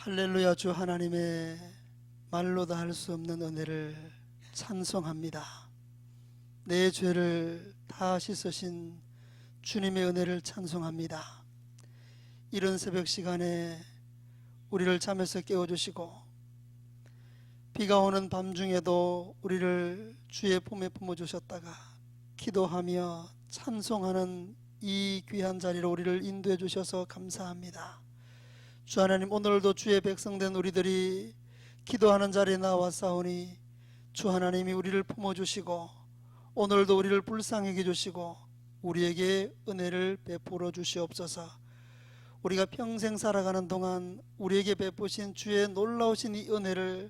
할렐루야. 주 하나님의 말로 다 할 수 없는 은혜를 찬송합니다. 내 죄를 다 씻으신 주님의 은혜를 찬송합니다. 이른 새벽 시간에 우리를 잠에서 깨워주시고 비가 오는 밤중에도 우리를 주의 품에 품어주셨다가 기도하며 찬송하는 이 귀한 자리로 우리를 인도해 주셔서 감사합니다. 주 하나님, 오늘도 주의 백성된 우리들이 기도하는 자리에 나와싸우니 주 하나님이 우리를 품어주시고 오늘도 우리를 불쌍히 해주시고 우리에게 은혜를 베풀어 주시옵소서. 우리가 평생 살아가는 동안 우리에게 베푸신 주의 놀라우신 이 은혜를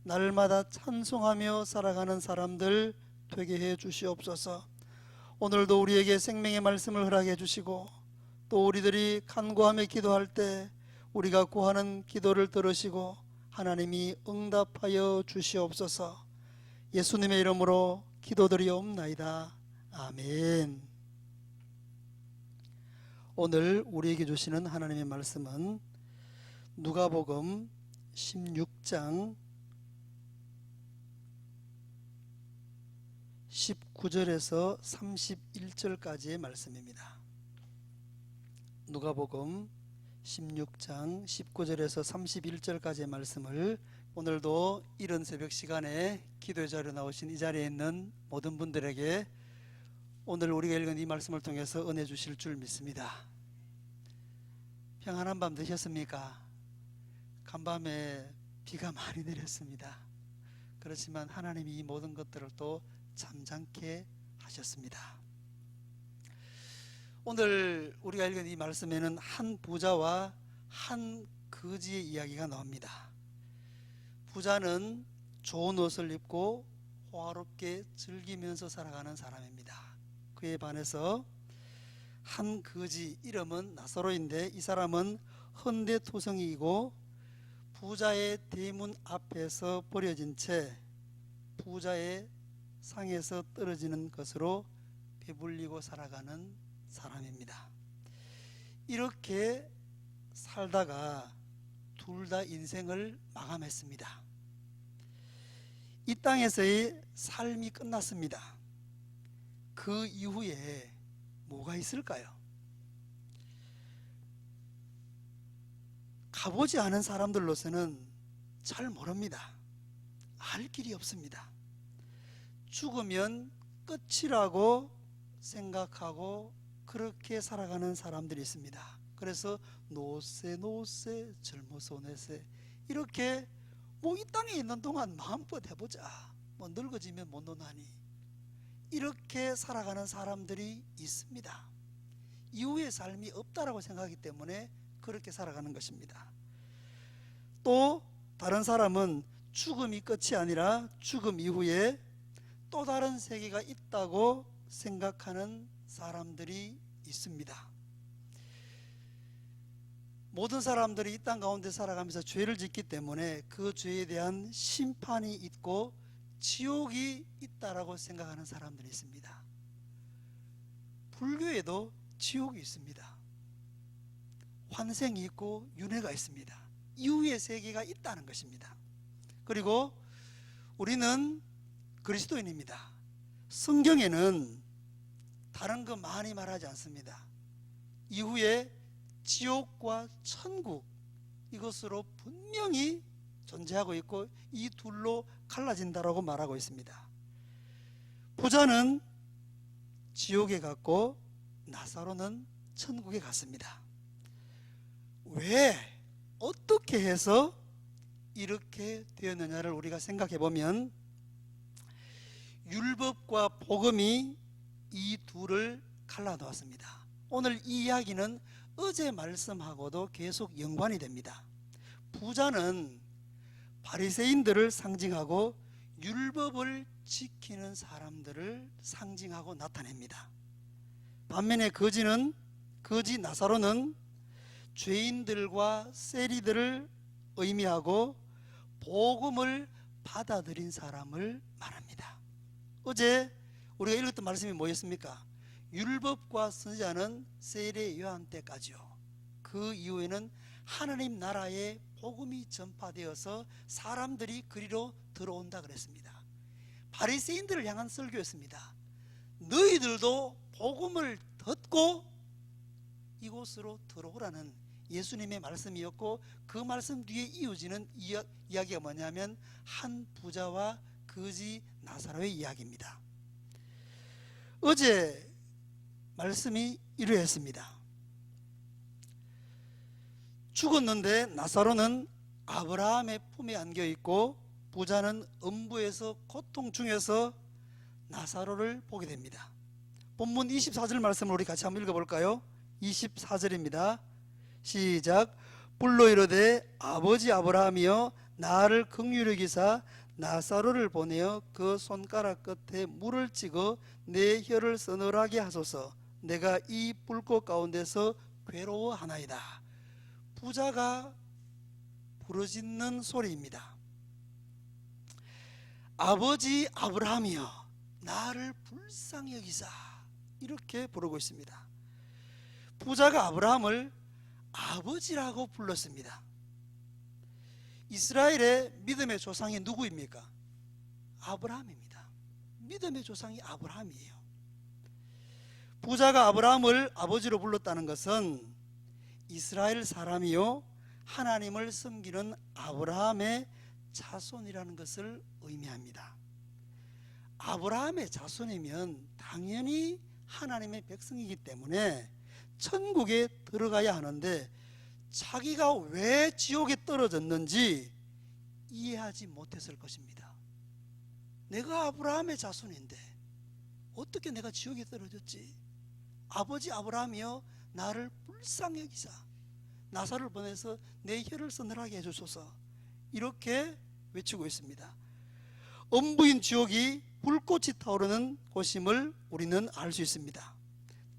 날마다 찬송하며 살아가는 사람들 되게 해 주시옵소서. 오늘도 우리에게 생명의 말씀을 허락해 주시고 또 우리들이 간구하며 기도할 때 우리가 구하는 기도를 들으시고 하나님이 응답하여 주시옵소서. 예수님의 이름으로 기도드리옵나이다. 아멘. 오늘 우리에게 주시는 하나님의 말씀은 누가복음 16장 19절에서 31절까지의 말씀입니다. 누가복음 16장 19절에서 31절까지의 말씀을 오늘도 이른 새벽 시간에 기도의 자리에 나오신 이 자리에 있는 모든 분들에게 오늘 우리가 읽은 이 말씀을 통해서 은혜 주실 줄 믿습니다. 평안한 밤 되셨습니까? 간밤에 비가 많이 내렸습니다. 그렇지만 하나님이 이 모든 것들을 또 잠잠케 하셨습니다. 오늘 우리가 읽은 이 말씀에는 한 부자와 한 거지의 이야기가 나옵니다. 부자는 좋은 옷을 입고 호화롭게 즐기면서 살아가는 사람입니다. 그에 반해서 한 거지, 이름은 나사로인데 이 사람은 헌데투성이이고 부자의 대문 앞에서 버려진 채 부자의 상에서 떨어지는 것으로 배불리고 살아가는 사람입니다. 이렇게 살다가 둘 다 인생을 마감했습니다. 이 땅에서의 삶이 끝났습니다. 그 이후에 뭐가 있을까요? 가보지 않은 사람들로서는 잘 모릅니다. 알 길이 없습니다. 죽으면 끝이라고 생각하고 그렇게 살아가는 사람들이 있습니다. 그래서 노세 젊어서 내세 이렇게 이 땅에 있는 동안 마음껏 해보자, 늙어지면 못 노나니 이렇게 살아가는 사람들이 있습니다. 이후의 삶이 없다라고 생각하기 때문에 그렇게 살아가는 것입니다. 또 다른 사람은 죽음이 끝이 아니라 죽음 이후에 또 다른 세계가 있다고 생각하는 사람들이 있습니다. 모든 사람들이 이 땅 가운데 살아가면서 죄를 짓기 때문에 그 죄에 대한 심판이 있고 지옥이 있다라고 생각하는 사람들이 있습니다. 불교에도 지옥이 있습니다. 환생이 있고 윤회가 있습니다. 이후의 세계가 있다는 것입니다. 그리고 우리는 그리스도인입니다. 성경에는 다른 거 많이 말하지 않습니다. 이후에 지옥과 천국, 이것으로 분명히 존재하고 있고 이 둘로 갈라진다라고 말하고 있습니다. 부자는 지옥에 갔고 나사로는 천국에 갔습니다. 왜, 어떻게 해서 이렇게 되었느냐를 우리가 생각해 보면 율법과 복음이 이 둘을 갈라놓았습니다. 오늘 이 이야기는 어제 말씀하고도 계속 연관이 됩니다. 부자는 바리새인들을 상징하고 율법을 지키는 사람들을 상징하고 나타냅니다. 반면에 거지 나사로는 죄인들과 세리들을 의미하고 복음을 받아들인 사람을 말합니다. 어제 우리가 읽었던 말씀이 뭐였습니까? 율법과 선지자는 세례 요한 때까지요. 그 이후에는 하나님 나라의 복음이 전파되어서 사람들이 그리로 들어온다 그랬습니다. 바리새인들을 향한 설교였습니다. 너희들도 복음을 듣고 이곳으로 들어오라는 예수님의 말씀이었고, 그 말씀 뒤에 이어지는 이야기가 뭐냐면 한 부자와 거지 나사로의 이야기입니다. 어제 말씀이 이러했습니다. 죽었는데 나사로는 아브라함의 품에 안겨 있고 부자는 음부에서 고통 중에서 나사로를 보게 됩니다. 본문 24절 말씀을 우리 같이 한번 읽어볼까요? 24절입니다. 시작. 불로 이르되 아버지 아브라함이여 나를 긍휼히 여기사 나사로를 보내어 그 손가락 끝에 물을 찍어 내 혀를 서늘하게 하소서. 내가 이 불꽃 가운데서 괴로워하나이다. 부자가 부르짖는 소리입니다. 아버지 아브라함이여 나를 불쌍히 여기사, 이렇게 부르고 있습니다. 부자가 아브라함을 아버지라고 불렀습니다. 이스라엘의 믿음의 조상이 누구입니까? 아브라함입니다. 믿음의 조상이 아브라함이에요. 부자가 아브라함을 아버지로 불렀다는 것은 이스라엘 사람이요 하나님을 섬기는 아브라함의 자손이라는 것을 의미합니다. 아브라함의 자손이면 당연히 하나님의 백성이기 때문에 천국에 들어가야 하는데 자기가 왜 지옥에 떨어졌는지 이해하지 못했을 것입니다. 내가 아브라함의 자손인데 어떻게 내가 지옥에 떨어졌지? 아버지 아브라함이여 나를 불쌍히 여기사 나사로를 보내서 내 혀를 서늘하게 해주소서, 이렇게 외치고 있습니다. 음부인 지옥이 불꽃이 타오르는 곳임을 우리는 알 수 있습니다.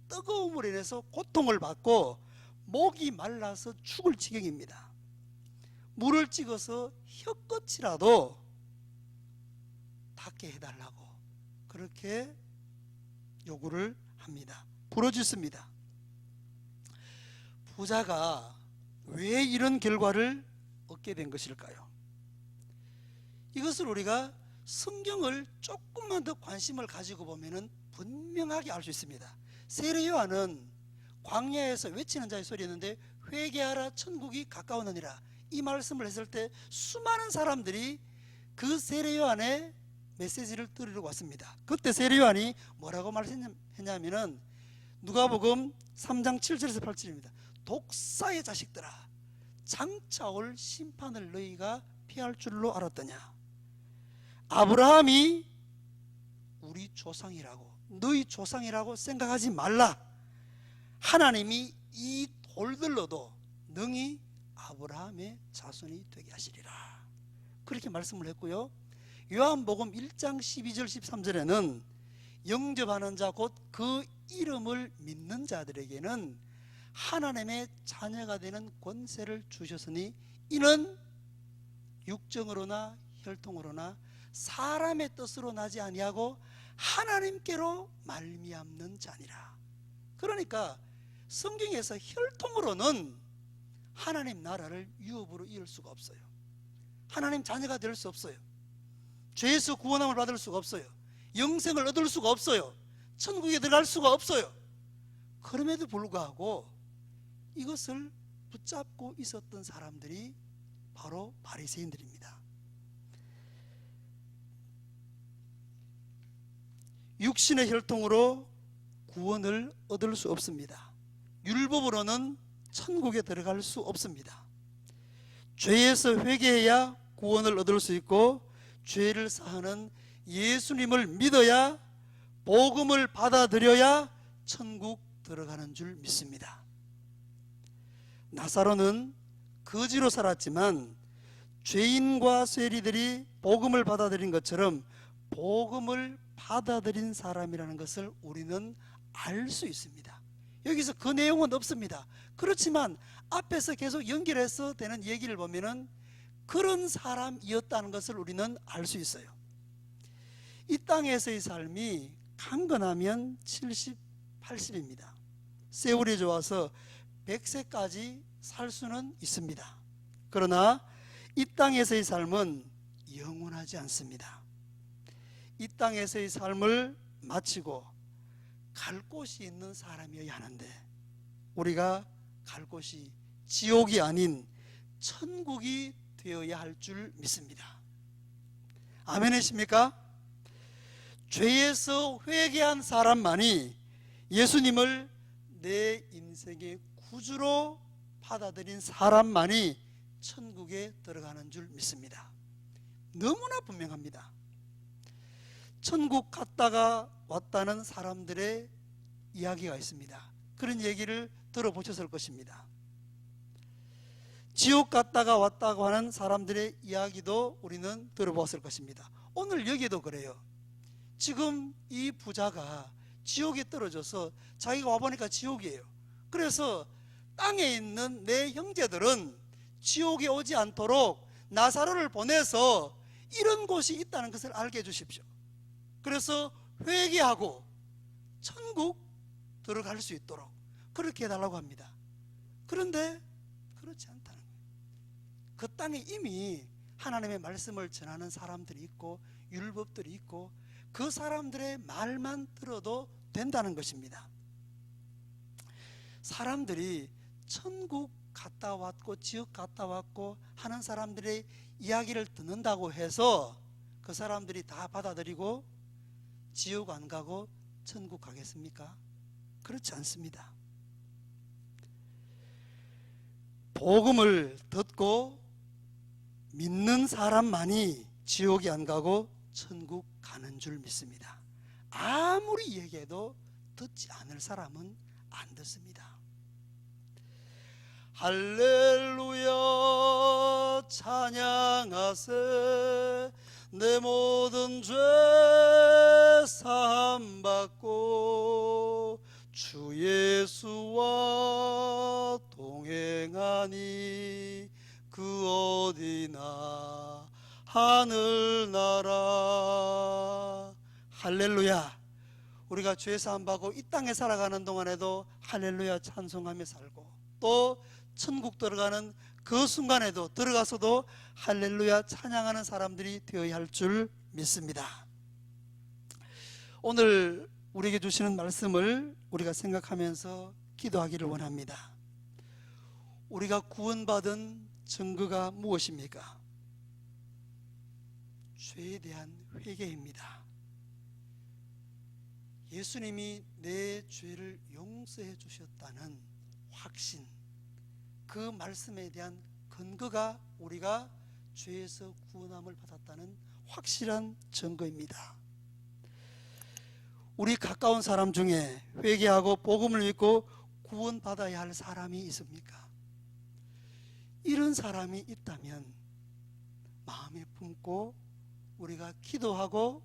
뜨거움으로 인해서 고통을 받고 목이 말라서 죽을 지경입니다. 물을 찍어서 혀끝이라도 닿게 해달라고 그렇게 요구를 합니다. 부르짖습니다. 부자가 왜 이런 결과를 얻게 된 것일까요? 이것을 우리가 성경을 조금만 더 관심을 가지고 보면 분명하게 알 수 있습니다. 세례 요한은 광야에서 외치는 자의 소리였는데 회개하라 천국이 가까우느니라, 이 말씀을 했을 때 수많은 사람들이 그 세례 요한의 메시지를 들으려고 왔습니다. 그때 세례 요한이 뭐라고 말했냐면은 누가복음 3장 7절에서 8절입니다. 독사의 자식들아 장차 올 심판을 너희가 피할 줄로 알았더냐. 아브라함이 우리 조상이라고, 너희 조상이라고 생각하지 말라. 하나님이 이 돌들로도 능히 아브라함의 자손이 되게 하시리라, 그렇게 말씀을 했고요. 요한복음 1장 12절 13절에는 영접하는 자 곧 그 이름을 믿는 자들에게는 하나님의 자녀가 되는 권세를 주셨으니 이는 육정으로나 혈통으로나 사람의 뜻으로 나지 아니하고 하나님께로 말미암는 자니라. 그러니까 성경에서 혈통으로는 하나님 나라를 유업으로 이을 수가 없어요. 하나님 자녀가 될 수 없어요. 죄에서 구원함을 받을 수가 없어요. 영생을 얻을 수가 없어요. 천국에 들어갈 수가 없어요. 그럼에도 불구하고 이것을 붙잡고 있었던 사람들이 바로 바리새인들입니다. 육신의 혈통으로 구원을 얻을 수 없습니다. 율법으로는 천국에 들어갈 수 없습니다. 죄에서 회개해야 구원을 얻을 수 있고 죄를 사하는 예수님을 믿어야, 복음을 받아들여야 천국 들어가는 줄 믿습니다. 나사로는 거지로 살았지만 죄인과 세리들이 복음을 받아들인 것처럼 복음을 받아들인 사람이라는 것을 우리는 알 수 있습니다. 여기서 그 내용은 없습니다. 그렇지만 앞에서 계속 연결해서 되는 얘기를 보면은 그런 사람이었다는 것을 우리는 알 수 있어요. 이 땅에서의 삶이 강건하면 70, 80입니다. 세월이 좋아서 100세까지 살 수는 있습니다. 그러나 이 땅에서의 삶은 영원하지 않습니다. 이 땅에서의 삶을 마치고 갈 곳이 있는 사람이어야 하는데 우리가 갈 곳이 지옥이 아닌 천국이 되어야 할 줄 믿습니다. 아멘이십니까? 죄에서 회개한 사람만이 예수님을 내 인생의 구주로 받아들인 사람만이 천국에 들어가는 줄 믿습니다. 너무나 분명합니다. 천국 갔다가 왔다는 사람들의 이야기가 있습니다. 그런 얘기를 들어보셨을 것입니다. 지옥 갔다가 왔다고 하는 사람들의 이야기도 우리는 들어봤을 것입니다. 오늘 여기도 그래요. 지금 이 부자가 지옥에 떨어져서 자기가 와보니까 지옥이에요. 그래서 땅에 있는 내 형제들은 지옥에 오지 않도록 나사로를 보내서 이런 곳이 있다는 것을 알게 해주십시오. 그래서 회개하고 천국 들어갈 수 있도록 그렇게 해달라고 합니다. 그런데 그렇지 않다는 거예요. 그 땅에 이미 하나님의 말씀을 전하는 사람들이 있고 율법들이 있고 그 사람들의 말만 들어도 된다는 것입니다. 사람들이 천국 갔다 왔고 지옥 갔다 왔고 하는 사람들의 이야기를 듣는다고 해서 그 사람들이 다 받아들이고 지옥 안 가고 천국 가겠습니까? 그렇지 않습니다. 복음을 듣고 믿는 사람만이 지옥에 안 가고 천국 가는 줄 믿습니다. 아무리 얘기해도 듣지 않을 사람은 안 듣습니다. 할렐루야 찬양하세 내 모든 죄 사함 받고 주 예수와 동행하니 그 어디나 하늘나라. 할렐루야. 우리가 죄 사함 받고 이 땅에 살아가는 동안에도 할렐루야 찬송하며 살고 또 천국 들어가는 그 순간에도 들어가서도 할렐루야 찬양하는 사람들이 되어야 할 줄 믿습니다. 오늘 우리에게 주시는 말씀을 우리가 생각하면서 기도하기를 원합니다. 우리가 구원받은 증거가 무엇입니까? 죄에 대한 회개입니다. 예수님이 내 죄를 용서해 주셨다는 확신, 그 말씀에 대한 근거가 우리가 죄에서 구원함을 받았다는 확실한 증거입니다. 우리 가까운 사람 중에 회개하고 복음을 믿고 구원받아야 할 사람이 있습니까? 이런 사람이 있다면 마음에 품고 우리가 기도하고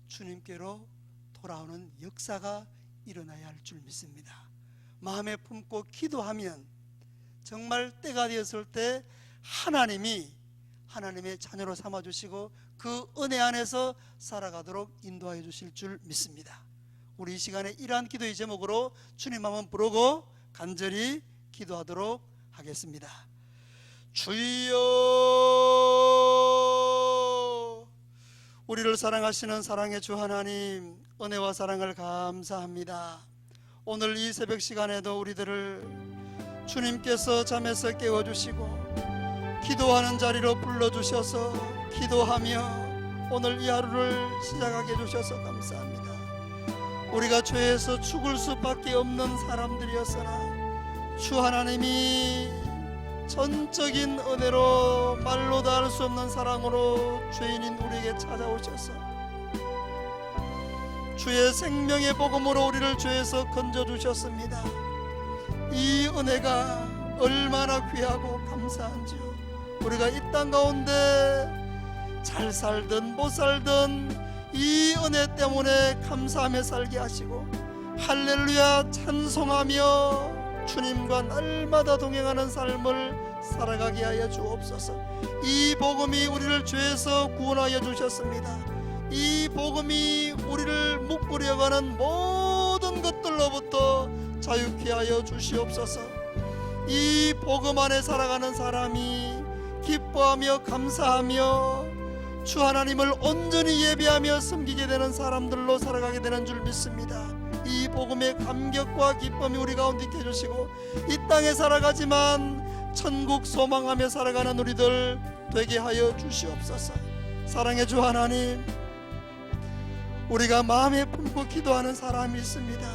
주님께로 돌아오는 역사가 일어나야 할 줄 믿습니다. 마음에 품고 기도하면 정말 때가 되었을 때 하나님이 하나님의 자녀로 삼아주시고 그 은혜 안에서 살아가도록 인도하여 주실 줄 믿습니다. 우리 이 시간에 이러한 기도의 제목으로 주님 한번 부르고 간절히 기도하도록 하겠습니다. 주여, 우리를 사랑하시는 사랑의 주 하나님, 은혜와 사랑을 감사합니다. 오늘 이 새벽 시간에도 우리들을 주님께서 잠에서 깨워주시고 기도하는 자리로 불러주셔서 기도하며 오늘 이 하루를 시작하게 해주셔서 감사합니다. 우리가 죄에서 죽을 수밖에 없는 사람들이었으나 주 하나님이 전적인 은혜로 말로 다 할 수 없는 사랑으로 죄인인 우리에게 찾아오셔서 주의 생명의 복음으로 우리를 죄에서 건져주셨습니다. 이 은혜가 얼마나 귀하고 감사한지요. 우리가 이 땅 가운데 잘 살든 못 살든 이 은혜 때문에 감사하며 살게 하시고 할렐루야 찬송하며 주님과 날마다 동행하는 삶을 살아가게 하여 주옵소서. 이 복음이 우리를 죄에서 구원하여 주셨습니다. 이 복음이 우리를 묶으려가는 모든 것들로부터 자유케 하여 주시옵소서. 이 복음 안에 살아가는 사람이 기뻐하며 감사하며 주 하나님을 온전히 예배하며 섬기게 되는 사람들로 살아가게 되는 줄 믿습니다. 이 복음의 감격과 기쁨이 우리 가운데 있게 해주시고 이 땅에 살아가지만 천국 소망하며 살아가는 우리들 되게 하여 주시옵소서. 사랑의 주 하나님, 우리가 마음에 품고 기도하는 사람이 있습니다.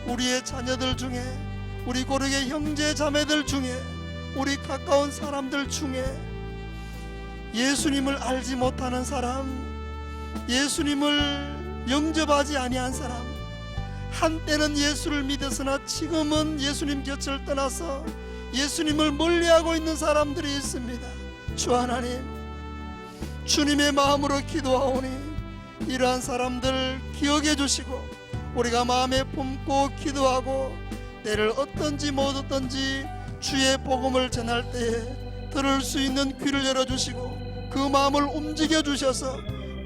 우리의 자녀들 중에, 우리 고르게 형제 자매들 중에, 우리 가까운 사람들 중에 예수님을 알지 못하는 사람, 예수님을 영접하지 아니한 사람, 한때는 예수를 믿었으나 지금은 예수님 곁을 떠나서 예수님을 멀리하고 있는 사람들이 있습니다. 주 하나님, 주님의 마음으로 기도하오니 이러한 사람들 기억해 주시고 우리가 마음에 품고 기도하고 때를 어떤지 못 어떤지 주의 복음을 전할 때에 들을 수 있는 귀를 열어주시고 그 마음을 움직여 주셔서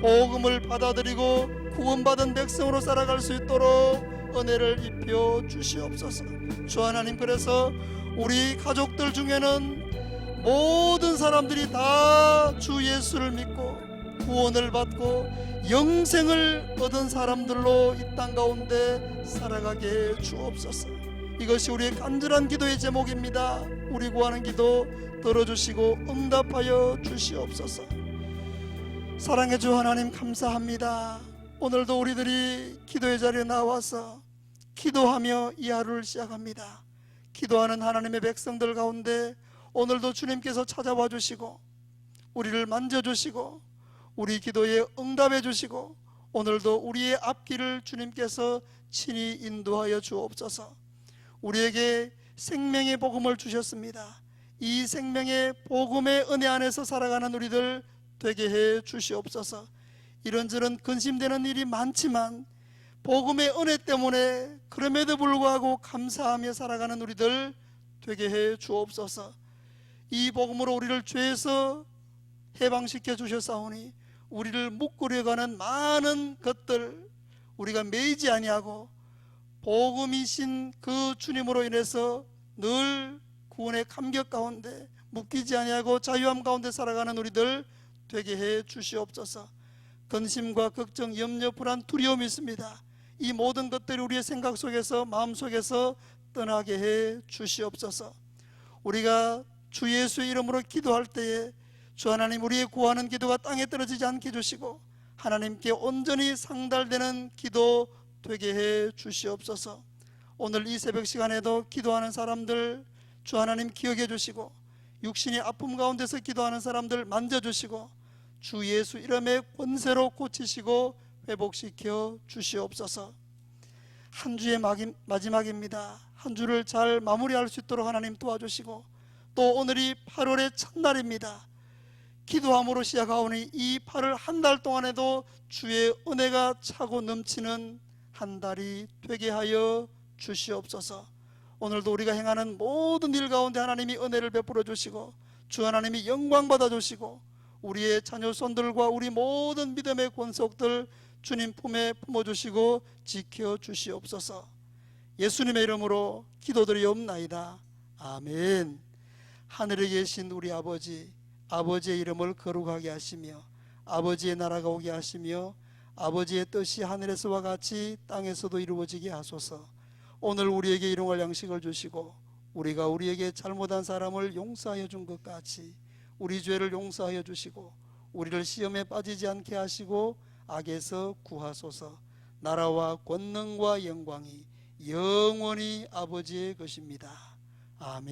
복음을 받아들이고 구원받은 백성으로 살아갈 수 있도록 은혜를 입혀 주시옵소서. 주 하나님, 그래서 우리 가족들 중에는 모든 사람들이 다 주 예수를 믿고 구원을 받고 영생을 얻은 사람들로 이 땅 가운데 살아가게 해 주옵소서. 이것이 우리의 간절한 기도의 제목입니다. 우리 구하는 기도 들어주시고 응답하여 주시옵소서. 사랑의 주 하나님, 감사합니다. 오늘도 우리들이 기도의 자리에 나와서 기도하며 이 하루를 시작합니다. 기도하는 하나님의 백성들 가운데 오늘도 주님께서 찾아와 주시고 우리를 만져주시고 우리 기도에 응답해 주시고 오늘도 우리의 앞길을 주님께서 친히 인도하여 주옵소서. 우리에게 생명의 복음을 주셨습니다. 이 생명의 복음의 은혜 안에서 살아가는 우리들 되게 해 주시옵소서. 이런저런 근심되는 일이 많지만 복음의 은혜 때문에 그럼에도 불구하고 감사하며 살아가는 우리들 되게 해 주옵소서. 이 복음으로 우리를 죄에서 해방시켜 주셨사오니 우리를 묶으려가는 많은 것들 우리가 매이지 아니하고 복음이신 그 주님으로 인해서 늘 구원의 감격 가운데 묶이지 아니하고 자유함 가운데 살아가는 우리들 되게 해 주시옵소서. 근심과 걱정, 염려, 불안, 두려움이 있습니다. 이 모든 것들이 우리의 생각 속에서 마음 속에서 떠나게 해 주시옵소서. 우리가 주 예수의 이름으로 기도할 때에 주 하나님, 우리의 구하는 기도가 땅에 떨어지지 않게 해주시고 하나님께 온전히 상달되는 기도 되게 해 주시옵소서. 오늘 이 새벽 시간에도 기도하는 사람들 주 하나님 기억해 주시고 육신의 아픔 가운데서 기도하는 사람들 만져주시고 주 예수 이름의 권세로 고치시고 회복시켜 주시옵소서. 한 주의 마지막입니다. 한 주를 잘 마무리할 수 있도록 하나님 도와주시고 또 오늘이 8월의 첫날입니다. 기도함으로 시작하오니 이 8월 한 달 동안에도 주의 은혜가 차고 넘치는 한 달이 되게 하여 주시옵소서. 오늘도 우리가 행하는 모든 일 가운데 하나님이 은혜를 베풀어 주시고 주 하나님이 영광 받아 주시고 우리의 자녀 손들과 우리 모든 믿음의 권속들 주님 품에 품어주시고 지켜주시옵소서. 예수님의 이름으로 기도드리옵나이다. 아멘. 하늘에 계신 우리 아버지, 아버지의 이름을 거룩하게 하시며 아버지의 나라가 오게 하시며 아버지의 뜻이 하늘에서와 같이 땅에서도 이루어지게 하소서. 오늘 우리에게 일용할 양식을 주시고 우리가 우리에게 잘못한 사람을 용서하여 준 것 같이 우리 죄를 용서하여 주시고 우리를 시험에 빠지지 않게 하시고 악에서 구하소서. 나라와 권능과 영광이 영원히 아버지의 것입니다. 아멘.